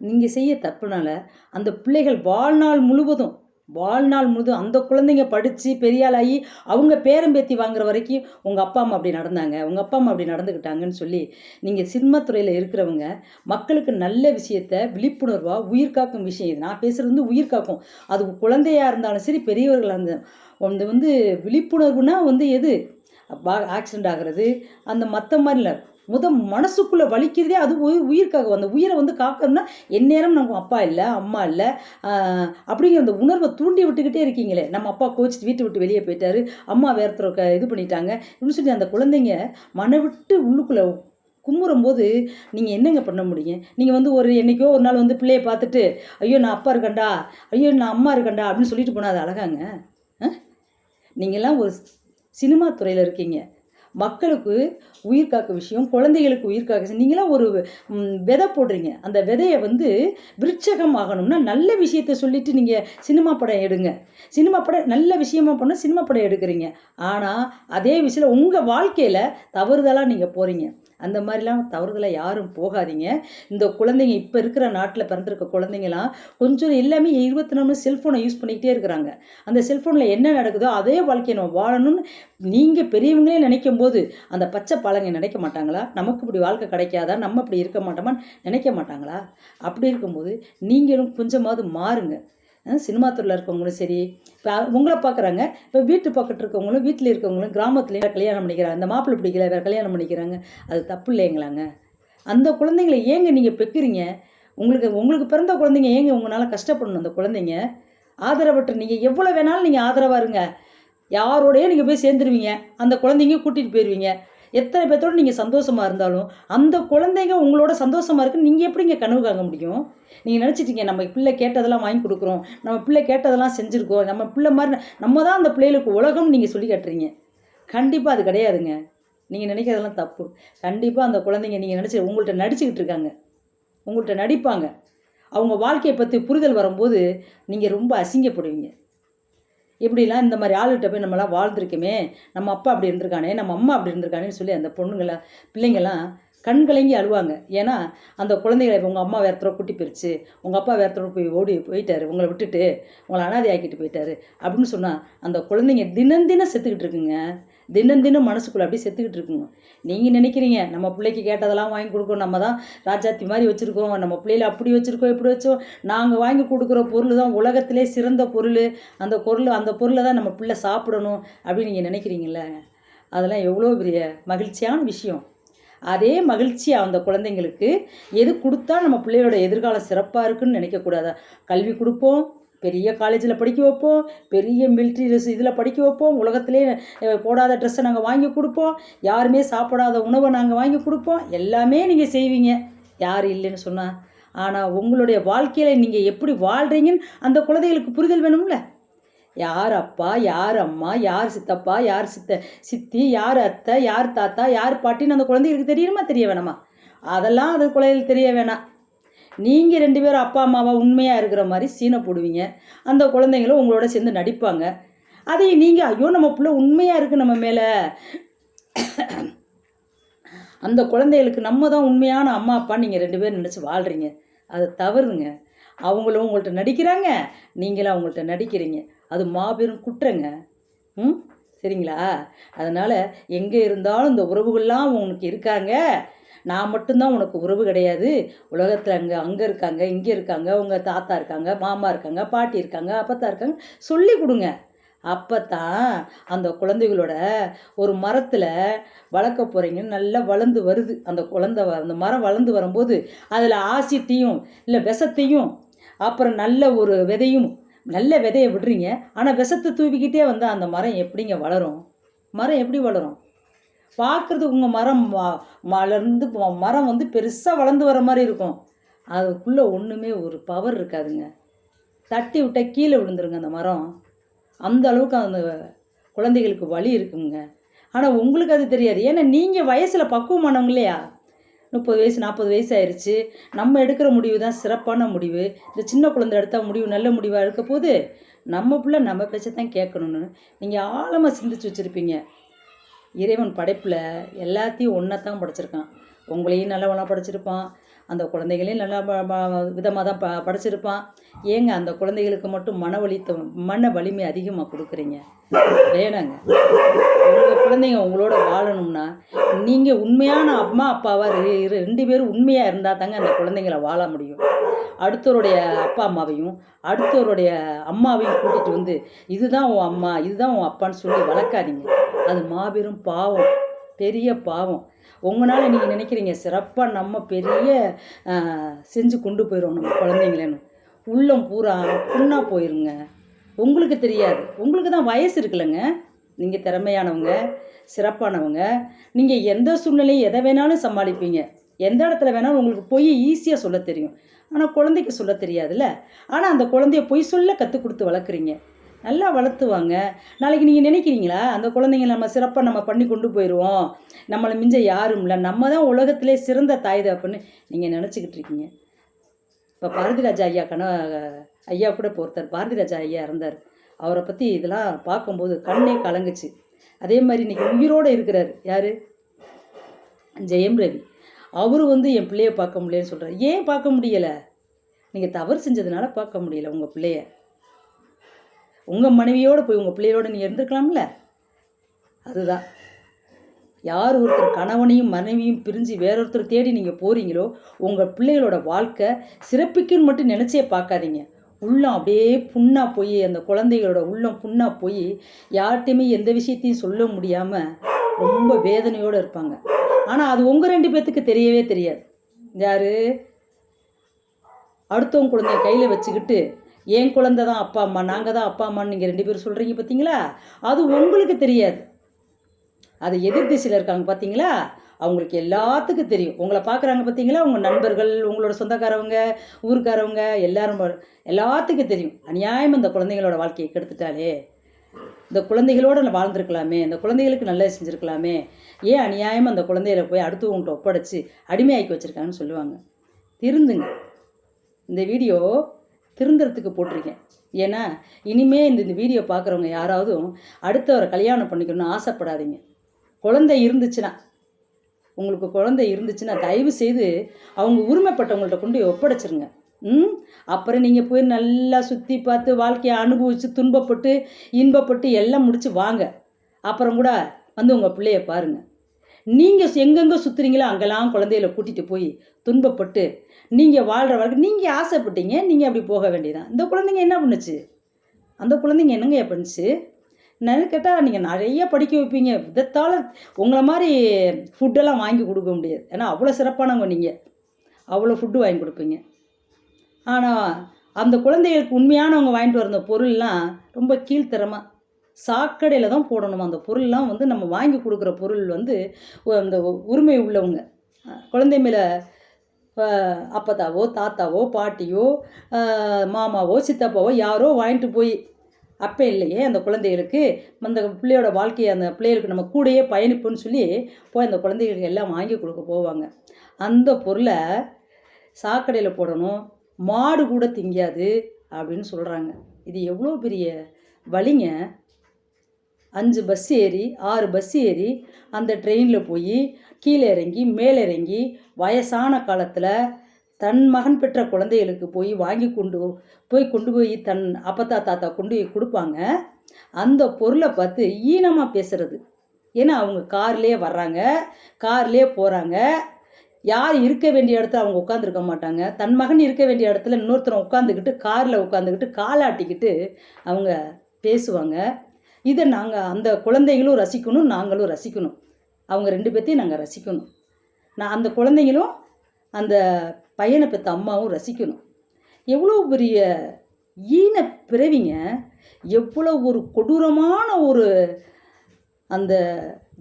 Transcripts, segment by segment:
நீங்கள் செய்ய தப்புனால அந்த பிள்ளைகள் வாழ்நாள் முழுதும் அந்த குழந்தைங்க படித்து பெரியாளாகி அவங்க பேரம்பேத்தி வாங்குற வரைக்கும் உங்கள் அப்பா அம்மா அப்படி நடந்தாங்க, உங்கள் அப்பா அம்மா அப்படி நடந்துக்கிட்டாங்கன்னு சொல்லி நீங்கள் சினிமாத்துறையில் இருக்கிறவங்க மக்களுக்கு நல்ல விஷயத்த விழிப்புணர்வாக உயிர் காக்கும் விஷயம் இது. நான் பேசுகிறது வந்து உயிர் காக்கும். அது குழந்தையாக இருந்தாலும் சரி, பெரியவர்களாக இருந்தாலும் வந்து விழிப்புணர்வுனா வந்து எது ஆக்சிடெண்ட் ஆகிறது அந்த மற்ற மாதிரி இல்லை. மனசுக்குள்ளே வலிக்கிறதே அது உயிர்க்காக. அந்த உயிரை வந்து காக்கணும்னா எந்நேரம் நம்ம அப்பா இல்லை அம்மா இல்லை அப்படிங்கிற அந்த உணர்வை தூண்டி விட்டுக்கிட்டே இருக்கீங்களே. நம்ம அப்பா கோச்சிட்டு வீட்டை விட்டு வெளியே போயிட்டாரு, அம்மா வேறத்தர இது பண்ணிட்டாங்க அப்படின்னு சொல்லி அந்த குழந்தைங்க விட்டு உள்ளுக்குள்ளே கும்புறும் போது நீங்கள் என்னங்க பண்ண முடியும்? நீங்கள் வந்து என்னைக்கோ ஒரு நாள் வந்து பிள்ளையை பார்த்துட்டு ஐயோ நான் அப்பா இருக்கண்டா, ஐயோ நான் அம்மா இருக்கண்டா அப்படின்னு சொல்லிட்டு போனால் அது அழகாங்க? நீங்கள்லாம் ஒரு சினிமா துறையில் இருக்கீங்க. மக்களுக்கு உயிர் காக்க விஷயம், குழந்தைகளுக்கு உயிர் காக்க நீங்களாம் ஒரு விதை போடுறீங்க. அந்த விதையை வந்து விருட்சகம் ஆகணும்னா நல்ல விஷயத்த சொல்லிட்டு நீங்கள் சினிமா படம் எடுங்க. சினிமா படம் நல்ல விஷயமா பண்ணால் சினிமா படம் எடுக்கிறீங்க. ஆனால் அதே விஷயம் உங்கள் வாழ்க்கையில் தவறுதலாக நீங்கள் போகிறீங்க. அந்த மாதிரிலாம் தவறுதலாக யாரும் போகாதீங்க. இந்த குழந்தைங்க இப்போ இருக்கிற நாட்டில் பிறந்திருக்க குழந்தைங்களாம் கொஞ்சம் எல்லாமே 24 செல்ஃபோனை யூஸ் பண்ணிக்கிட்டே இருக்கிறாங்க. அந்த செல்ஃபோனில் என்ன நடக்குதோ அதே வாழ்க்கையை நம்ம வாழணும்னு நீங்கள் பெரியவங்களே நினைக்கும் போது அந்த பச்சை பழங்க நினைக்க மாட்டாங்களா? நமக்கு இப்படி வாழ்க்கை கிடைக்காதா, நம்ம இப்படி இருக்க மாட்டோமான்னு நினைக்க மாட்டாங்களா? அப்படி இருக்கும்போது நீங்களும் கொஞ்சமாவது மாறுங்க. சினிமா துறையில் இருக்கவங்களும் சரி, இப்போ உங்களை பார்க்குறாங்க, இப்போ வீட்டு பக்கத்து இருக்கவங்களும் வீட்டில் இருக்கவங்களும் கிராமத்துலேயே கல்யாணம் பண்ணிக்கிறாங்க. அந்த மாப்பிள்ளை பிடிக்கல வேறு கல்யாணம் பண்ணிக்கிறாங்க. அது தப்பு இல்லைங்களாங்க? அந்த குழந்தைங்களை ஏங்க நீங்கள் பெக்கிறீங்க? உங்களுக்கு பிறந்த குழந்தைங்க ஏங்க உங்களால் கஷ்டப்படணும்? அந்த குழந்தைங்க ஆதரவற்று நீங்கள் எவ்வளோ வேணாலும் நீங்கள் ஆதரவாக இருங்க, யாரோடையே நீங்கள் போய் சேர்ந்துருவீங்க, அந்த குழந்தைங்க கூட்டிகிட்டு போயிடுவீங்க. எத்தனை பேர்த்தோடு நீங்கள் சந்தோஷமாக இருந்தாலும் அந்த குழந்தைங்க உங்களோட சந்தோஷமாக இருக்குன்னு நீங்கள் எப்படிங்க கனவு காங்க முடியும்? நீங்கள் நினச்சிட்டீங்க நம்ம பிள்ளை கேட்டதெல்லாம் வாங்கி கொடுக்குறோம், நம்ம பிள்ளை கேட்டதெல்லாம் செஞ்சுருக்கோம், நம்ம பிள்ளை மாதிரி நம்ம தான் அந்த பிள்ளைகளுக்கு உலகம்னு நீங்கள் சொல்லி காட்டுறீங்க. கண்டிப்பாக அது கிடையாதுங்க. நீங்கள் நினைக்கிறதெல்லாம் தப்பு. கண்டிப்பாக அந்த குழந்தைங்க நீங்கள் உங்கள்கிட்ட நடிச்சுக்கிட்டு இருக்காங்க, உங்கள்கிட்ட நடிப்பாங்க. அவங்க வாழ்க்கையை பற்றி புரிதல் வரும்போது நீங்கள் ரொம்ப அசிங்கப்படுவீங்க. இப்படிலாம் இந்த மாதிரி ஆளுகிட்ட போய் நம்மளாம் வாழ்ந்துருக்கோமே, நம்ம அப்பா அப்படி இருந்திருக்கானே, நம்ம அம்மா அப்படி இருந்திருக்கானேன்னு சொல்லி அந்த பிள்ளைங்கள்லாம் கண்கலங்கி அழுவாங்க. ஏன்னா அந்த குழந்தைகளை உங்கள் அம்மா வேறத்தோட கூட்டி போயிடுச்சு, உங்கள் அப்பா வேறத்தோட போயிட்டாரு, உங்களை விட்டுட்டு உங்களை அனாதை ஆக்கிட்டு போயிட்டாரு அப்படின்னு சொன்னால் அந்த குழந்தைங்க தினம் செத்துக்கிட்டு இருக்குங்க. தினம் மனசுக்குள்ளே அப்படியே செத்துக்கிட்டு இருக்குங்க. நீங்கள் நினைக்கிறீங்க நம்ம பிள்ளைக்கு கேட்டதெல்லாம் வாங்கி கொடுக்கணும், நம்ம தான் ராஜாத்தி மாதிரி வச்சுருக்கோம், நம்ம பிள்ளையில அப்படி வச்சுருக்கோம் இப்படி வச்சோம், நாங்கள் வாங்கி கொடுக்குற பொருள் தான் உலகத்திலே சிறந்த பொருள், அந்த பொருளை தான் நம்ம பிள்ளை சாப்பிடணும் அப்படின்னு நீங்கள் நினைக்கிறீங்கள? அதெல்லாம் எவ்வளோ பெரிய மகிழ்ச்சியான விஷயம். அதே மகிழ்ச்சியாக அந்த குழந்தைங்களுக்கு எது கொடுத்தா நம்ம பிள்ளையோட எதிர்காலம் சிறப்பாக இருக்குன்னு நினைக்கக்கூடாதா? கல்வி கொடுப்போம், பெரிய காலேஜில் படிக்க வைப்போம், பெரிய மிலிட்ரி ட்ரெஸ் இதில் படிக்க வைப்போம், உலகத்திலே போடாத ட்ரெஸ்ஸை நாங்கள் வாங்கி கொடுப்போம், யாருமே சாப்பிடாத உணவை நாங்கள் வாங்கி கொடுப்போம், எல்லாமே நீங்கள் செய்வீங்க, யார் இல்லைன்னு சொன்னால். ஆனால் உங்களுடைய வாழ்க்கையில் நீங்கள் எப்படி வாழ்கிறீங்கன்னு அந்த குழந்தைகளுக்கு புரிதல் வேணும்ல. யார் அப்பா, யார் அம்மா, யார் சித்தப்பா, யார் சித்தி, யார் அத்தை, யார் தாத்தா, யார் பாட்டின்னு அந்த குழந்தைகளுக்கு தெரியணுமா தெரிய வேணாமா? அதெல்லாம் அது குழந்தைகளுக்கு தெரிய வேணாம். நீங்கள் 2 பேரும் அப்பா அம்மாவா உண்மையாக இருக்கிற மாதிரி சீனை போடுவீங்க, அந்த குழந்தைங்களும் உங்களோட சேர்ந்து நடிப்பாங்க. அதையும் நீங்கள் ஐயோ நம்ம பிள்ளை உண்மையாக இருக்குது நம்ம மேலே, அந்த குழந்தைகளுக்கு நம்ம தான் உண்மையான அம்மா அப்பா நீங்கள் 2 பேரும் நினச்சி வாழ்கிறீங்க. அது தவறுங்க. அவங்களும் உங்கள்கிட்ட நடிக்கிறாங்க, நீங்களும் அவங்கள்ட்ட நடிக்கிறீங்க. அது மாபெரும் குற்றங்க. சரிங்களா? அதனால் எங்கே இருந்தாலும் இந்த உறவுகள்லாம் உனக்கு இருக்காங்க, நான் மட்டும்தான் உனக்கு உறவு கிடையாது, உலகத்தில் அங்கே இருக்காங்க, இங்கே இருக்காங்க, உங்கள் தாத்தா இருக்காங்க, மாமா இருக்காங்க, பாட்டி இருக்காங்க, அப்பத்தா இருக்காங்க சொல்லி கொடுங்க. அப்போ தான் அந்த குழந்தைகளோட ஒரு மரத்தில் வளர்க்க போகிறீங்கன்னு நல்லா வளர்ந்து வருது அந்த மரம் வளர்ந்து வரும்போது அதில் ஆசிட்டையும் இல்லை விஷத்தையும் அப்புறம் நல்ல ஒரு விதையும் நல்ல விதையை விடுறீங்க. ஆனால் விஷத்தை தூவிக்கிட்டே வந்தால் அந்த மரம் எப்படிங்க வளரும்? மரம் எப்படி வளரும்? பார்க்குறதுக்கு உங்கள் மரம் வளர்ந்து மரம் வந்து பெருசாக வளர்ந்து வர மாதிரி இருக்கும், அதுக்குள்ளே ஒன்றுமே ஒரு பவர் இருக்காதுங்க. தட்டி விட்டால் கீழே விழுந்துருங்க அந்த மரம். அந்த அளவுக்கு அந்த குழந்தைகளுக்கு வலி இருக்குங்க. ஆனால் உங்களுக்கு அது தெரியாது. ஏன்னா நீங்கள் வயசில் பக்குவமானவங்க இல்லையா? 30 வயசு 40 வயசு ஆயிடுச்சு. நம்ம எடுக்கிற முடிவு தான் சிறப்பான முடிவு. இந்த சின்ன குழந்தை எடுத்தால் முடிவு நல்ல முடிவாக இருக்க போது நம்ம பிள்ளை நம்ம பேச்சை தான் கேட்கணுன்னு நீங்கள் ஆழமாக சிந்திச்சு வச்சுருப்பீங்க. இறைவன் படைப்பில் எல்லாத்தையும் ஒன்றா தான் படைச்சிருக்கான். உங்களையும் நல்லவனாக படைச்சிருப்பான், அந்த குழந்தைகளையும் நல்லா விதமாக தான் படைச்சிருப்பான். ஏங்க அந்த குழந்தைகளுக்கு மட்டும் மன வலிமை அதிகமாக கொடுக்குறீங்க? வேணாங்க. உங்கள் குழந்தைங்க உங்களோட வாழணும்னா நீங்கள் உண்மையான அம்மா அப்பாவாக 2 பேரும் உண்மையாக இருந்தால் தாங்க அந்த குழந்தைங்கள வாழ முடியும். அடுத்தவருடைய அப்பா அம்மாவையும் அடுத்தவருடைய அம்மாவையும் கூட்டிகிட்டு வந்து இதுதான் உன் அம்மா இதுதான் உன் அப்பான்னு சொல்லி வளர்க்காதீங்க. அது மாபெரும் பாவம், பெரிய பாவம். உங்களால் நீங்கள் நினைக்கிறீங்க சிறப்பாக நம்ம பெரிய செஞ்சு கொண்டு போயிடுவோம் நம்ம குழந்தைங்களேன்னு. உள்ளம் பூரா புண்ணாக போயிருங்க. உங்களுக்கு தெரியாது, உங்களுக்கு தான் வயசு இருக்குல்லங்க. நீங்கள் திறமையானவங்க, சிறப்பானவங்க. நீங்கள் எந்த சூழ்நிலையும் எதை வேணாலும் சமாளிப்பீங்க. எந்த இடத்துல வேணாலும் உங்களுக்கு பொய் ஈஸியாக சொல்ல தெரியும். ஆனால் குழந்தைக்கு சொல்ல தெரியாதுல்ல. ஆனால் அந்த குழந்தைய பொய் சொல்ல கற்றுக் கொடுத்து வளர்க்குறீங்க. நல்லா வளர்த்துவாங்க. நாளைக்கு நீங்கள் நினைக்கிறீங்களா அந்த குழந்தைங்க நம்ம சிறப்பாக நம்ம பண்ணி கொண்டு போயிடுவோம், நம்மளை மிஞ்ச யாரும் இல்லை, நம்ம தான் உலகத்திலே சிறந்த தாய் தகப்பன்னு நீங்கள் நினச்சிக்கிட்டு இருக்கீங்க. இப்போ பாரதிராஜா ஐயா கூட ஒருத்தர் பாரதிராஜா ஐயா இருந்தார். அவரை பற்றி இதெல்லாம் பார்க்கும்போது கண்ணே கலங்குச்சு. அதே மாதிரி இன்றைக்கி உயிரோடு இருக்கிறார் யார், ஜெயம் ரவி. அவரு என் பிள்ளைய பார்க்க முடியலன்னு சொல்கிறார். ஏன் பார்க்க முடியலை? நீங்கள் தவறு செஞ்சதுனால பார்க்க முடியல. உங்கள் பிள்ளைய உங்கள் மனைவியோடு போய் உங்கள் பிள்ளையோடு நீங்கள் இருந்துருக்கலாம்ல. அதுதான், யார் ஒருத்தர் கணவனையும் மனைவியும் பிரிஞ்சு வேறொருத்தர் தேடி நீங்கள் போகிறீங்களோ உங்கள் பிள்ளைகளோட வாழ்க்கை சிறப்பிக்குன்னு மட்டும் நினச்சே பார்க்காதீங்க. உள்ளம் அப்படியே புண்ணாக போய் அந்த குழந்தைகளோட உள்ளம் புண்ணாக போய் யார்கிட்டையுமே எந்த விஷயத்தையும் சொல்ல முடியாமல் ரொம்ப வேதனையோடு இருப்பாங்க. ஆனால் அது உங்கள் 2 பேர்த்துக்கு தெரியவே தெரியாது. யார் அடுத்தவங்க குழந்தைய கையில் வச்சுக்கிட்டு என் குழந்தை தான் அப்பா அம்மா, நாங்கள் தான் அப்பா அம்மான்னு நீங்கள் 2 பேரும் சொல்கிறீங்க பார்த்தீங்களா? அது உங்களுக்கு தெரியாது. அது எதிர் திசையில் இருக்காங்க பார்த்தீங்களா? அவங்களுக்கு எல்லாத்துக்கும் தெரியும். உங்களை பார்க்குறாங்க பார்த்தீங்களா? உங்கள் நண்பர்கள், உங்களோட சொந்தக்காரவங்க, ஊருக்காரவங்க எல்லாத்துக்கும் தெரியும். அநியாயம் இந்த குழந்தைங்களோட வாழ்க்கையை கெடுத்துட்டாலே, இந்த குழந்தைகளோடு வாழ்ந்துருக்கலாமே, இந்த குழந்தைகளுக்கு நல்லது செஞ்சுருக்கலாமே, ஏன் அநியாயம் அந்த குழந்தைகளை போய் அடுத்தவங்கள்ட்ட ஒப்படைச்சி அடிமையாக்கி வச்சுருக்காங்கன்னு சொல்லுவாங்க. திருந்துங்க. இந்த வீடியோ திருந்துறதுக்கு போட்டிருக்கேன். ஏன்னா இனிமேல் இந்த வீடியோ பார்க்குறவங்க யாராவதும் அடுத்தவரை கல்யாணம் பண்ணிக்கணும்னு ஆசைப்படாதீங்க. குழந்தை இருந்துச்சுன்னா, உங்களுக்கு குழந்தை இருந்துச்சுன்னா தயவு செய்து அவங்க உரிமைப்பட்டவங்கள்ட்ட கொண்டு ஒப்படைச்சிருங்க. அப்புறம் நீங்கள் போய் நல்லா சுற்றி பார்த்து வாழ்க்கையை அனுபவித்து துன்பப்பட்டு இன்பப்பட்டு எல்லாம் முடித்து வாங்க. அப்புறம் கூட உங்கள் பிள்ளைய பாருங்கள். நீங்கள் எங்கெங்கே சுற்றுறீங்களோ அங்கெல்லாம் குழந்தைகளை கூட்டிகிட்டு போய் துன்பப்பட்டு நீங்கள் வாழ்கிற வாழ்க்கை நீங்கள் ஆசைப்பட்டீங்க, நீங்கள் அப்படி போக வேண்டியதான். இந்த குழந்தைங்க என்ன பண்ணுச்சு? அந்த குழந்தைங்க என்னங்க பண்ணுச்சு? நான் கேட்டால் நீங்கள் நிறைய படிக்க வைப்பீங்க, விதத்தால் உங்களை மாதிரி ஃபுட்டெல்லாம் வாங்கி கொடுக்க முடியாது. ஏன்னா அவ்வளோ சிறப்பானவங்க நீங்கள், அவ்வளோ ஃபுட்டு வாங்கி கொடுப்பீங்க. ஆனால் அந்த குழந்தைகளுக்கு உண்மையானவங்க வாங்கிட்டு வர பொருள்லாம் ரொம்ப கீழ்த்தரமாக சாக்கடையில் தான் போடணும். அந்த பொருள்லாம் நம்ம வாங்கி கொடுக்குற பொருள் அந்த உரிமை உள்ளவங்க குழந்தை மேலே அப்பத்தாவோ தாத்தாவோ பாட்டியோ மாமாவோ சித்தப்பாவோ யாரோ வாங்கிட்டு போய் அப்போ இல்லையே அந்த குழந்தைகளுக்கு அந்த பிள்ளையோட வாழ்க்கையை அந்த பிள்ளைகளுக்கு நம்ம கூடயே பயணிப்போன்னு சொல்லி போய் அந்த குழந்தைகளுக்கு எல்லாம் வாங்கி கொடுக்க போவாங்க. அந்த பொருளை சாக்கடையில் போடணும், மாடு கூட திங்காது அப்படின்னு சொல்கிறாங்க. இது எவ்வளோ பெரிய வலிங்க. 5 பஸ் ஏறி 6 பஸ் ஏறி அந்த ட்ரெயினில் போய் கீழே இறங்கி மேலே இறங்கி வயசான காலத்தில் தன் மகன் பெற்ற குழந்தைகளுக்கு போய் வாங்கி கொண்டு போய் தன் அப்பத்தா தாத்தா கொண்டு போய் கொடுப்பாங்க. அந்த பொருளை பார்த்து ஈனமாக பேசுகிறது. ஏன்னா அவங்க கார்லேயே வர்றாங்க, கார்லேயே போகிறாங்க. யார் இருக்க வேண்டிய இடத்துல அவங்க உட்காந்துருக்க மாட்டாங்க. தன் மகன் இருக்க வேண்டிய இடத்துல இன்னொருத்தரை உட்காந்துக்கிட்டு காரில் உட்காந்துக்கிட்டு காலாட்டிக்கிட்டு அவங்க பேசுவாங்க. இதை அந்த குழந்தைகளும் ரசிக்கணும், நாங்களும் ரசிக்கணும். அவங்க 2 பேர்த்தையும் நாங்கள் ரசிக்கணும். அந்த குழந்தைங்களும் அந்த பையனை பெற்ற அம்மாவும் ரசிக்கணும். எவ்வளோ பெரிய ஈன பிறவிங்க, எவ்வளோ ஒரு கொடூரமான ஒரு அந்த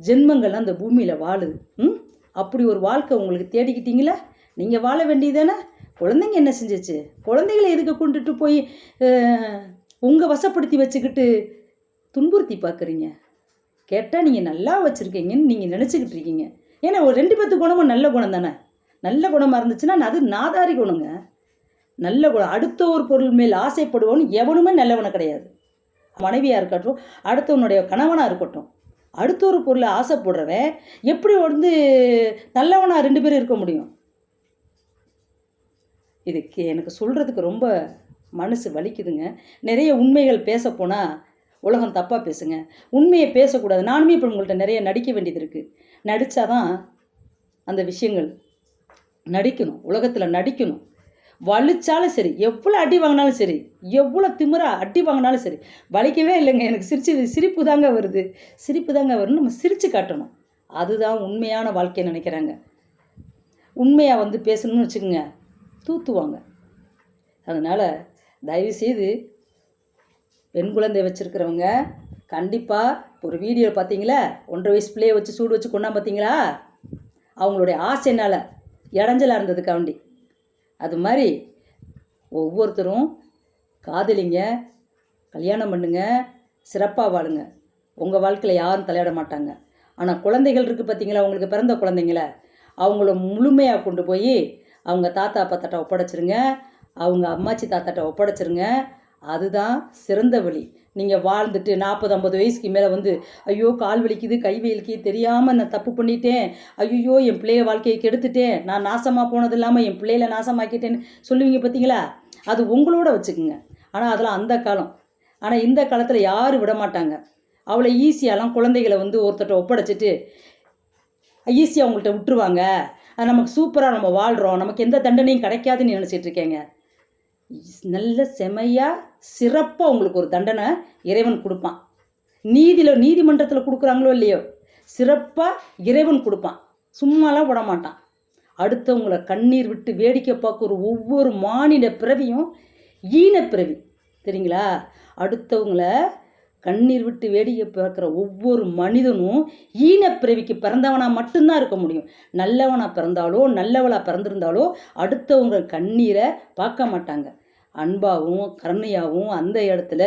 ஜென்மங்கள் அந்த பூமியில் வாழுது. அப்படி ஒரு வாழ்க்கை உங்களுக்கு தேடிக்கிட்டீங்களா? நீங்கள் வாழ வேண்டியதானே? குழந்தைங்க என்ன செஞ்சிச்சு? குழந்தைகளை எதுக்கு கொண்டுட்டு போய் உங்கள் வசப்படுத்தி வச்சுக்கிட்டு துன்புறுத்தி பார்க்குறீங்க? கேட்டால் நீங்கள் நல்லா வச்சுருக்கீங்கன்னு நீங்கள் நினச்சிக்கிட்டு இருக்கீங்க. ஏன்னா ஒரு 2 பேர்த்து குணமும் நல்ல குணம் தானே. நல்ல குணமாக இருந்துச்சுன்னா அது நாதாரி குணங்க. நல்ல குணம். அடுத்த ஒரு பொருள் மேல் ஆசைப்படுவோன்னு எவனுமே நல்லவனை கிடையாது. மனைவியாக இருக்கட்டும், அடுத்தவனுடைய கணவனாக இருக்கட்டும், அடுத்த ஒரு பொருளை ஆசைப்படுறவன் எப்படி வந்து நல்லவனா 2 பேரும் இருக்க முடியும்? இதுக்கு எனக்கு சொல்கிறதுக்கு ரொம்ப மனசு வலிக்குதுங்க. நிறைய உண்மைகள் பேசப்போனால் உலகம் தப்பாக பேசுங்க. உண்மையை பேசக்கூடாது. நானுமே இப்போ உங்கள்கிட்ட நிறைய நடிக்க வேண்டியது இருக்குது. நடித்தா தான் அந்த விஷயங்கள் நடிக்கணும். உலகத்தில் நடிக்கணும். வலிச்சாலும் சரி, எவ்வளோ அடி வாங்கினாலும் சரி, எவ்வளோ திமிரா அடி வாங்கினாலும் சரி, வலிக்கவே இல்லைங்க. எனக்கு சிரிப்பு தாங்க வருது. சிரிப்பு தாங்க வரும்னு நம்ம சிரித்து காட்டணும். அதுதான் உண்மையான வாழ்க்கைன்னு நினைக்கிறாங்க. உண்மையாக வந்து பேசணும்னு வச்சுக்கோங்க, தூத்துவாங்க. அதனால் தயவுசெய்து பெண் குழந்தை வச்சுருக்கிறவங்க கண்டிப்பாக ஒரு வீடியோ பார்த்தீங்களா, 1.5 வயசு பிள்ளையை வச்சு சூடு வச்சு கொண்டா பார்த்தீங்களா, அவங்களுடைய ஆசைனால் இடைஞ்சலாக இருந்ததுக்காண்டி. அது மாதிரி ஒவ்வொருத்தரும் காதலிங்க, கல்யாணம் பண்ணுங்க, சிறப்பாக வாழுங்க. உங்கள் வாழ்க்கையில் யாரும் தலையிட மாட்டாங்க. ஆனால் குழந்தைகள் இருக்குது பார்த்தீங்களா, உங்களுக்கு பிறந்த குழந்தைங்கள அவங்கள முழுமையாக கொண்டு போய் அவங்க தாத்தா பாத்தாட்ட ஒப்படைச்சிருங்க, அவங்க அம்மாச்சி தாத்தாட்ட ஒப்படைச்சிருங்க. அதுதான் சிறந்த வழி. நீங்கள் வாழ்ந்துட்டு 40, 50 வயசுக்கு மேலே வந்து ஐயோ கால் வலிக்குது, கை வலிக்குது, தெரியாமல் நான் தப்பு பண்ணிட்டேன், ஐயோ என் பிள்ளைய வாழ்க்கையை கெடுத்துட்டேன், நான் நாசமாக போனது இல்லாமல் என் பிள்ளையில நாசமாக்கிட்டேன்னு சொல்லுவீங்க பார்த்தீங்களா, அது உங்களோட வச்சுக்குங்க. ஆனால் அதெல்லாம் அந்த காலம். ஆனால் இந்த காலத்தில் யாரும் விட மாட்டாங்க. அவ்வளோ ஈஸியாலாம் குழந்தைகளை வந்து ஒருத்தட்ட ஒப்படைச்சிட்டு ஈஸியாக அவங்கள்ட்ட விட்டுருவாங்க. நமக்கு சூப்பராக நம்ம வாழ்கிறோம், நமக்கு எந்த தண்டனையும் கிடைக்காதுன்னு நினச்சிட்டு இருக்கேங்க. நல்ல செமையாக சிறப்பாக உங்களுக்கு ஒரு தண்டனை இறைவன் கொடுப்பான். நீதிமன்றத்தில் கொடுக்குறாங்களோ இல்லையோ, சிறப்பாக இறைவன் கொடுப்பான். சும்மாலாம் விட மாட்டான். அடுத்தவங்களை கண்ணீர் விட்டு வேடிக்கை பார்க்குற ஒவ்வொரு மானிட பிறவியும் ஈனப்பிறவி, தெரியுங்களா? அடுத்தவங்களை கண்ணீர் விட்டு வேடிக்கை பார்க்குற ஒவ்வொரு மனிதனும் ஈனப்பிறவிக்கு பிறந்தவனாக மட்டும்தான் இருக்க முடியும். நல்லவனாக பிறந்தாலோ நல்லவளாக பிறந்திருந்தாலோ அடுத்தவங்க கண்ணீரை பார்க்க மாட்டாங்க. அன்பாகவும் கருணையாகவும் அந்த இடத்துல